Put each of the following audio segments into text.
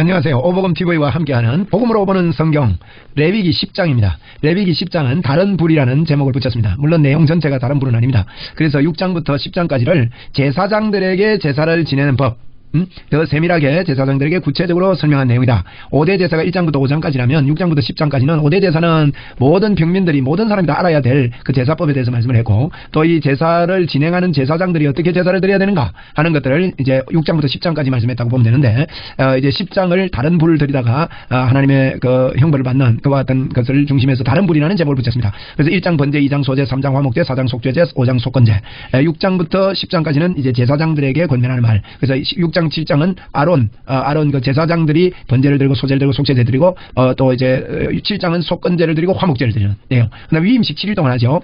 안녕하세요. 오복음TV와 함께하는 복음으로 보는 성경 레위기 10장입니다. 레위기 10장은 다른 불이라는 제목을 붙였습니다. 물론 내용 전체가 다른 불은 아닙니다. 그래서 6장부터 10장까지를 제사장들에게 제사를 지내는 법, 더 세밀하게 제사장들에게 구체적으로 설명한 내용이다. 5대 제사가 1장부터 5장까지라면 6장부터 10장까지는 5대 제사는 모든 평민들이 모든 사람이 다 알아야 될 그 제사법에 대해서 말씀을 했고, 또 이 제사를 진행하는 제사장들이 어떻게 제사를 드려야 되는가 하는 것들을 이제 6장부터 10장까지 말씀했다고 보면 되는데, 이제 10장을 다른 불을 들이다가 하나님의 그 형벌을 받는 그와 같은 것을 중심해서 다른 불이라는 제목을 붙였습니다. 그래서 1장 번제, 2장 소제, 3장 화목제, 4장 속죄제, 5장 속건제, 6장부터 10장까지는 이제 제사장들에게 권면하는 말. 그래서 6장 7장은 아론 그 제사장들이 번제를 드리고 소제를 드리고 속죄제 드리고, 또 이제 7장은 속건제를 드리고 화목제를 드리는 내용. 그다음 위임식 7일 동안 하죠.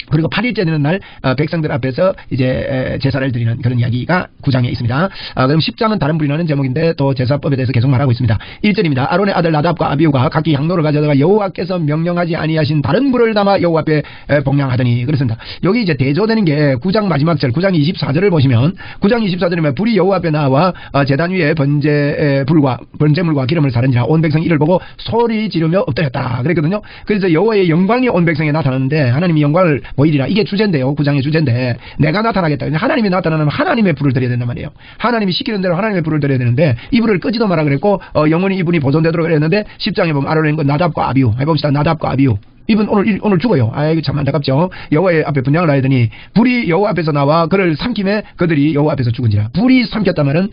그리고 8일째 되는 날 백성들 앞에서 이제 제사를 드리는 그런 이야기가 9장에 있습니다. 그럼 10장은 다른 불이라는 제목인데 또 제사법에 대해서 계속 말하고 있습니다. 1절입니다. 아론의 아들 나답과 아비후가 각기 향로를 가져다가 여호와께서 명령하지 아니하신 다른 불을 담아 여호와 앞에 봉양하더니, 그렇습니다. 여기 이제 대조되는 게 9장 마지막 절 9장 24절을 보시면, 9장 24절이면 불이 여호와 앞에 나와 제단 위에 번제물과 기름을 사르니라. 온 백성이 이를 보고 소리 지르며 엎드렸다 그랬거든요. 그래서 여호와의 영광이 온 백성에 나타나는데 하나님이 영광을 보이리라. 이게 주제인데요. 9장의 주제인데, 내가 나타나겠다. 하나님이 나타나면 하나님의 불을 드려야 된단 말이에요. 하나님이 시키는 대로 하나님의 불을 드려야 되는데 이 불을 끄지도 마라 그랬고, 영원히 이분이 보존되도록 그랬는데 10장에 보면 아론의 건 나답과 아비후. 해봅시다. 나답과 아비후. 이분 오늘 죽어요. 아이고 참 안타깝죠. 여호와의 앞에 분향을 하더니 불이 여호와 앞에서 나와 그를 삼킴에 그들이 여호와 앞에서 죽은지라. 불이 삼켰단 말은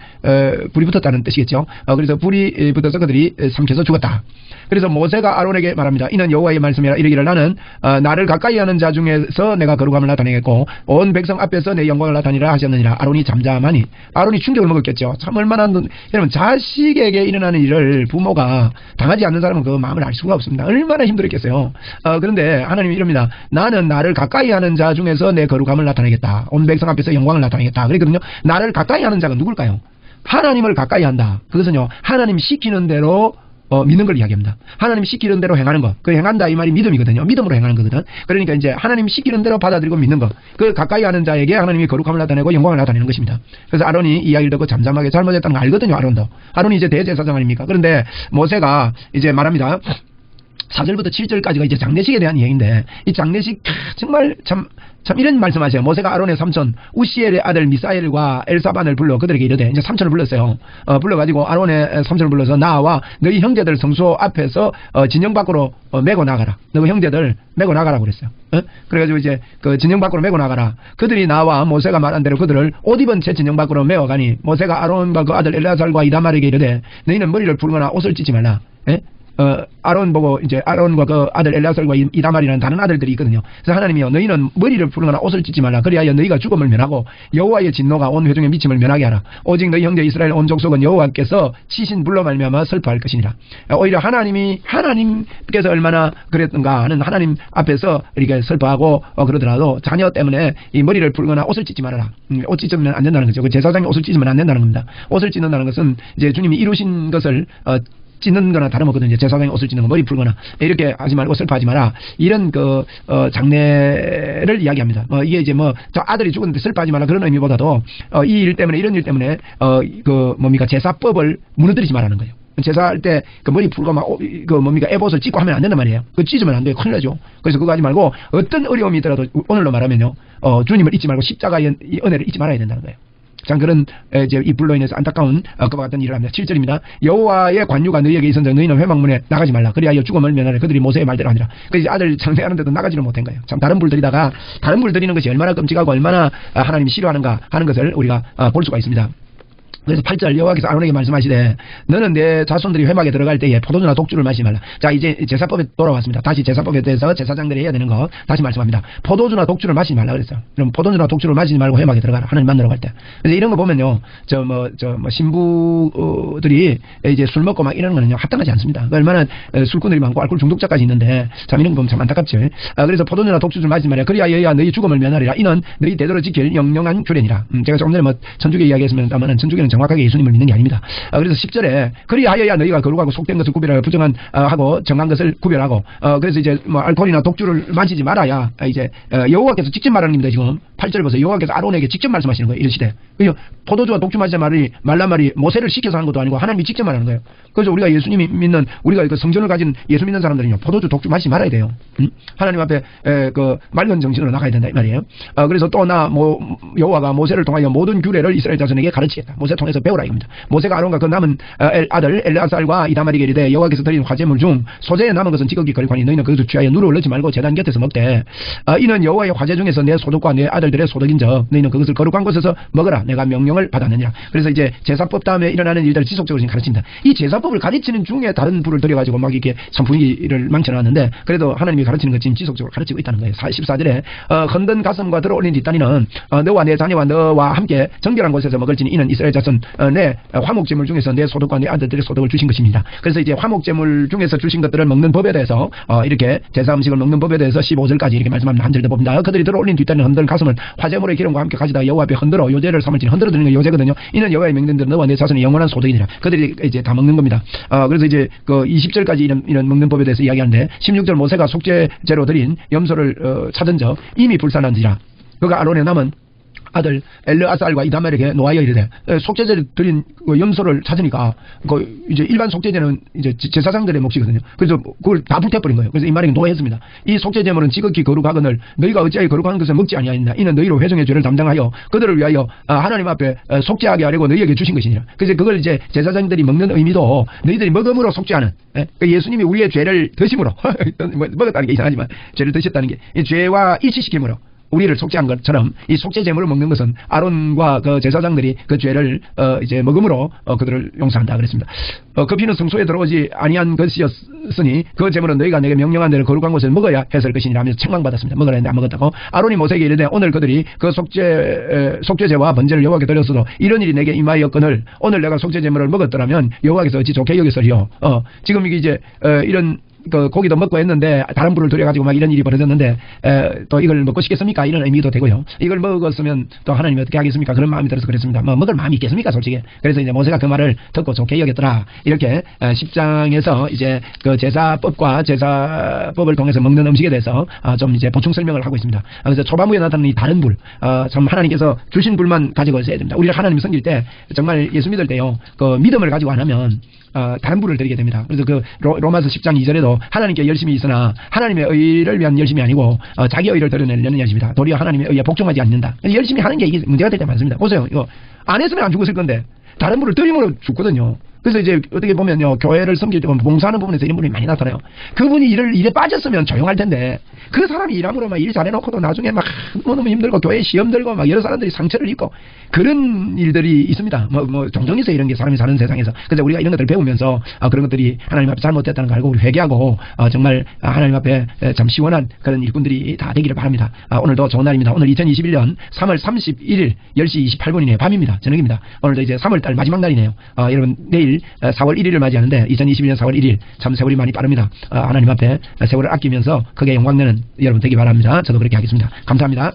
불이 붙었다는 뜻이겠죠. 그래서 불이 붙어서 그들이 삼켜서 죽었다. 그래서 모세가 아론에게 말합니다. 이는 여호와의 말씀이라. 이르기를 나는 나를 가까이 하는 자 중에서 내가 거룩함을 나타내겠고 온 백성 앞에서 내 영광을 나타내라 하셨느니라. 아론이 잠잠하니, 아론이 충격을 먹었겠죠. 참 얼마나, 여러분 자식에게 일어나는 일을 부모가 당하지 않는 사람은 그 마음을 알 수가 없습니다. 얼마나 힘들었겠어요. 그런데 하나님이 이럽니다. 나는 나를 가까이 하는 자 중에서 내 거룩함을 나타내겠다. 온 백성 앞에서 영광을 나타내겠다. 그랬거든요. 나를 가까이 하는 자가 누굴까요? 하나님을 가까이 한다. 그것은요, 하나님 시키는 대로 믿는 걸 이야기합니다. 하나님 시키는 대로 행하는 거. 그 행한다 이 말이 믿음이거든요. 믿음으로 행하는 거거든. 그러니까 이제 하나님 시키는 대로 받아들이고 믿는 거. 그 가까이 하는 자에게 하나님이 거룩함을 나타내고 영광을 나타내는 것입니다. 그래서 아론이 이야기를 듣고 잠잠하게 잘못했다는 거 알거든요. 아론도. 아론이 이제 대제사장 아닙니까? 그런데 모세가 이제 말합니다. 4절부터 7절까지가 이제 장례식에 대한 이야기인데, 이 장례식 정말 참 이런 말씀하세요. 모세가 아론의 삼촌 우시엘의 아들 미사엘과 엘사반을 불러 그들에게 이르되, 이제 삼촌을 불렀어요. 불러가지고 아론의 삼촌을 불러서 나와 너희 형제들 성소 앞에서 진영 밖으로 메고 나가라. 너희 형제들 메고 나가라고 그랬어요. 그래가지고 이제 그 진영 밖으로 메고 나가라. 그들이 나와 모세가 말한 대로 그들을 옷 입은 채 진영 밖으로 메어가니, 모세가 아론과 그 아들 엘라살과 이다말에게 이르되 너희는 머리를 풀거나 옷을 찢지 말라. 아론 보고 이제 아론과 그 아들 엘라살과 이다말이라는 다른 아들들이 있거든요. 그래서 하나님이요, 너희는 머리를 풀거나 옷을 찢지 말라. 그리하여 너희가 죽음을 면하고 여호와의 진노가 온 회중의 미침을 면하게 하라. 오직 너희 형제 이스라엘 온 족속은 여호와께서 치신 불로 말미암아 슬퍼할 것이니라. 오히려 하나님께서 얼마나 그랬던가 하는, 하나님 앞에서 이렇게 슬퍼하고 그러더라도 자녀 때문에 이 머리를 풀거나 옷을 찢지 말아라. 옷 찢으면 안 된다는 거죠. 그 제사장이 옷을 찢으면 안 된다는 겁니다. 옷을 찢는다는 것은 이제 주님이 이루신 것을 찢는 거나 다름없거든요. 제사장이 옷을 찢는 거, 머리 풀거나 이렇게 하지 말고 슬퍼하지 마라. 이런 그 장례를 이야기합니다. 이게 이제 저 아들이 죽었는데 슬퍼하지 마라 그런 의미보다도 이 일 때문에, 이런 일 때문에 제사법을 무너뜨리지 말라는 거예요. 제사할 때 그 머리 풀고 막 에봇을 찢고 하면 안 된단 말이에요. 그 찢으면 안 돼요. 큰일 나죠. 그래서 그거 하지 말고 어떤 어려움이 있더라도 오늘로 말하면요, 주님을 잊지 말고 십자가의 이 은혜를 잊지 말아야 된다는 거예요. 참 그런 이제 이 불로 인해서 안타까운 그와 같은 일을 합니다. 7절입니다. 여호와의 관유가 너희에게 있었는데 너희는 회막문에 나가지 말라. 그리하여 죽음을 면하라. 그들이 모세의 말대로 하니라. 그래서 아들 장례하는데도 나가지를 못한 거예요. 참 다른 불 들이다가 다른 불 들이는 것이 얼마나 끔찍하고 얼마나 하나님이 싫어하는가 하는 것을 우리가 볼 수가 있습니다. 그래서 8절 여호와께서 아론에게 말씀하시되 너는 내 자손들이 회막에 들어갈 때에 포도주나 독주를 마시지 말라. 자, 이제 제사법에 돌아왔습니다. 다시 제사법에 대해서 제사장들이 해야 되는 거 다시 말씀합니다. 포도주나 독주를 마시지 말라 그랬어요. 그럼 포도주나 독주를 마시지 말고 회막에 들어가라. 하나님 만나러 갈 때. 그래서 이런 거 보면요, 신부들이 이제 술 먹고 막 이러는 거는요 합당하지 않습니다. 얼마나 술꾼들이 많고 알코올 중독자까지 있는데 참 이런 거 보면 참 안타깝죠. 그래서 포도주나 독주를 마시지 말라. 그리하여 너희 죽음을 면하리라. 이는 너희 대대로 지킬 영영한 규례니라. 제가 조금 전에 천주교 이야기했습니다만 천주교는 정확하게 예수님을 믿는 게 아닙니다. 그래서 10절에 그리하여야 너희가 거룩하고 속된 것을 구별하고 부정한 하고 정한 것을 구별하고, 그래서 이제 알코올이나 독주를 마시지 말아야 이제 여호와께서 직접 말하는 겁니다. 지금 8절 보세요. 여호와께서 아론에게 직접 말씀하시는 거예요. 이르시되. 포도주와 독주 마시자 말란 말이 모세를 시켜서 하는 것도 아니고 하나님이 직접 말하는 거예요. 그래서 우리가 예수님이 믿는 우리가 그 성전을 가진 예수 믿는 사람들은요. 포도주 독주 마시지 말아야 돼요. 하나님 앞에 그 맑은 정신으로 나가야 된다 이 말이에요. 그래서 또 여호와가 모세를 통하여 모든 규례를 이스라엘 자손에게 가르치겠다. 모세 통해서 배우라 이겁니다. 모세가 아론과 그 남은 아들 엘르아살과 이다말에게 이르되 여호와께서 드린 화제물 중 소재에 남은 것은 지극히 거룩하니 너희는 그것을 취하여 누를 넣지 말고 제단 곁에서 먹되 이는 여호와의 화제 중에서 내 소득과 내 아들들의 소득인즉 너희는 그것을 거룩한 곳에서 먹으라. 내가 명령을 받았느니라. 그래서 이제 제사법 다음에 일어나는 일들을 지속적으로 지금 가르친다. 이 제사법을 가르치는 중에 다른 불을 들여가지고 막 이렇게 참 분위기를 망쳐놨는데 그래도 하나님이 가르치는 것 지금 지속적으로 가르치고 있다는 거예요. 14절에 흔든 가슴과 들어올린 뒷다리는 너와 내 자녀와 너와 함께 정결한 곳에서 먹을지니 이는 이스라엘 자손 내 화목제물 중에서 내 소득과 내 아들들의 소득을 주신 것입니다. 그래서 이제 화목제물 중에서 주신 것들을 먹는 법에 대해서 이렇게 제사 음식을 먹는 법에 대해서 15절까지 이렇게 말씀합니다. 한 절 더 봅니다. 그들이 들어올린 뒷다리는 흔든 가슴을 화제물의 기름과 함께 가지다가 여호와 앞에 흔들어 요제를 삼을지니 흔들어 드리는 게 요제거든요. 이는 여호와의 명령대로 너와 내 자손의 영원한 소득이니라. 그들이 이제 다 먹는 겁니다. 그래서 이제 그 20절까지 이런 먹는 법에 대해서 이야기하는데 16절 모세가 속죄제로 드린 염소를 찾은 적 이미 불산한지라. 그가 아론의 남은 아들 엘르아살과 이다말에게 노하여 이르되 속죄제를 드린 그 염소를 찾으니까 그 이제 일반 속죄제는 이제 제사장들의 몫이거든요. 그래서 그걸 다 불태버린 거예요. 그래서 이 말이 노했습니다. 이 속죄제물은 지극히 거룩하거늘 너희가 어찌하여 거룩한 것을 먹지 아니하였나. 이는 너희로 회중의 죄를 담당하여 그들을 위하여 하나님 앞에 속죄하게 하려고 너희에게 주신 것이니라. 그래서 그걸 이제 제사장들이 먹는 의미도 너희들이 먹음으로 속죄하는 예수님이 우리의 죄를 드심으로 먹었다는 게 이상하지만 죄를 드셨다는 게 이 죄와 일치시킴으로 우리를 속죄한 것처럼 이 속죄제물을 먹는 것은 아론과 그 제사장들이 그 죄를 이제 먹음으로 그들을 용서한다 그랬습니다. 그 피는 성소에 들어오지 아니한 것이었으니 그 제물은 너희가 내게 명령한 대로 거룩한 것을 먹어야 했을 것이니라 하면서 책망받았습니다. 먹으라 했는데 안 먹었다고. 아론이 모세에게 이르되 오늘 그들이 그 속죄제와 번제를 여호와께 드렸어도 이런 일이 내게 임하였거늘 오늘 내가 속죄제물을 먹었더라면 여호와께서 어찌 좋게 여겼으리요. 지금 이게 이제 이런 그 고기도 먹고 했는데 다른 불을 들여가지고 막 이런 일이 벌어졌는데 또 이걸 먹고 싶겠습니까? 이런 의미도 되고요. 이걸 먹었으면 또 하나님이 어떻게 하겠습니까? 그런 마음이 들어서 그랬습니다. 뭐 먹을 마음이 있겠습니까? 솔직히. 그래서 이제 모세가 그 말을 듣고 좋게 여겼더라. 이렇게 10장에서 이제 그 제사법과 제사법을 통해서 먹는 음식에 대해서 좀 이제 보충 설명을 하고 있습니다. 그래서 초반부에 나타나는 이 다른 불, 참 하나님께서 주신 불만 가지고 있어야 됩니다. 우리가 하나님 섬길 때 정말 예수 믿을 때요, 그 믿음을 가지고 안 하면 다른 불을 드리게 됩니다. 그래서 그 로마서 10장 2절에도 하나님께 열심히 있으나 하나님의 의를 위한 열심이 아니고 자기 의를 드러내려는 열심이다. 도리어 하나님의 의에 복종하지 않는다. 열심히 하는 게 이게 문제가 될 때 많습니다. 보세요. 이거 안 했으면 안 죽었을 건데 다른 불을 드림으로 죽거든요. 그래서 이제 어떻게 보면요, 교회를 섬길 때 봉사하는 부분에서 이런 분이 많이 나타나요. 그분이 일에 빠졌으면 조용할 텐데 그 사람이 일함으로 막 일 잘해놓고도 나중에 막 너무 힘들고 교회 시험 들고 막 여러 사람들이 상처를 입고 그런 일들이 있습니다. 뭐 종종 있어요. 이런 게 사람이 사는 세상에서. 그래서 우리가 이런 것들을 배우면서 그런 것들이 하나님 앞에 잘못됐다는 걸 알고 우리 회개하고 정말 하나님 앞에 참 시원한 그런 일꾼들이 다 되기를 바랍니다. 오늘도 좋은 날입니다. 오늘 2021년 3월 31일 10시 28분이네요. 밤입니다. 저녁입니다. 오늘도 이제 3월달 마지막 날이네요. 여러분 내일 4월 1일을 맞이하는데 2021년 4월 1일 참 세월이 많이 빠릅니다. 하나님 앞에 세월을 아끼면서 크게 영광내는 여러분 되기 바랍니다. 저도 그렇게 하겠습니다. 감사합니다.